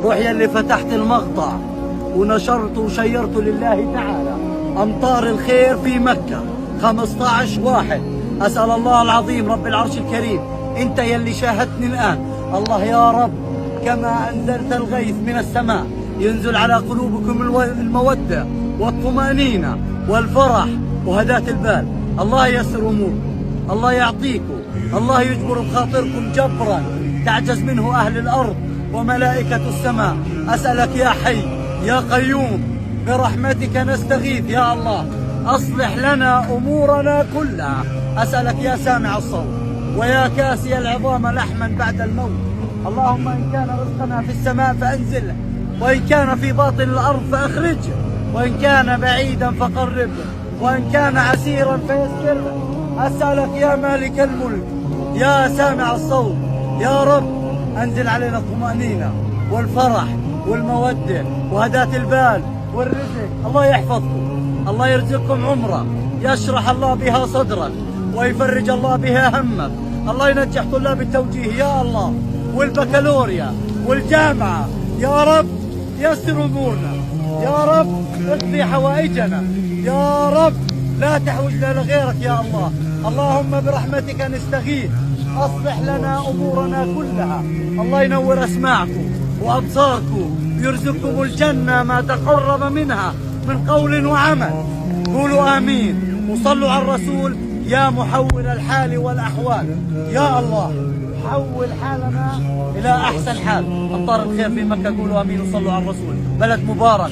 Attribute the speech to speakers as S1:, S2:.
S1: روح يلي فتحت المقطع ونشرت وشيرت لله تعالى أمطار الخير في مكة 15/1. أسأل الله العظيم رب العرش الكريم أنت يلي شاهدتني الآن، الله يا رب كما أنزلت الغيث من السماء ينزل على قلوبكم المودة والطمأنينة والفرح وهداة البال. الله ييسر أموركم، الله يعطيكم، الله يجبر بخاطركم جبرا تعجز منه أهل الأرض وملائكة السماء. أسألك يا حي يا قيوم برحمتك نستغيث يا الله، أصلح لنا أمورنا كلها. أسألك يا سامع الصوت ويا كاسي العظام لحما بعد الموت، اللهم إن كان رزقنا في السماء فأنزله، وإن كان في باطن الأرض فأخرجه، وإن كان بعيدا فقربه، وإن كان عسيرا فيسره. أسألك يا مالك الملك يا سامع الصوت يا رب أنزل علينا الطمأنينة والفرح والمودة وهداة البال والرزق. الله يحفظكم، الله يرزقكم عمرة يشرح الله بها صدرك ويفرج الله بها همك. الله ينجح طلاب التوجيه يا الله والبكالوريا والجامعة يا رب، يسر أمورنا يا رب، اقضي حوائجنا يا رب، لا تحوجنا لغيرك يا الله. اللهم برحمتك نستغيث، أصلح لنا أمورنا كلها. الله ينور أسماعكم وأبصاركم، يرزقكم الجنة ما تقرب منها من قول وعمل. قولوا آمين وصلوا على الرسول يا محول الحال والأحوال. يا الله حول حالنا إلى أحسن حال. أمطار الخير في مكة، قولوا آمين وصلوا على الرسول. بلد مبارك.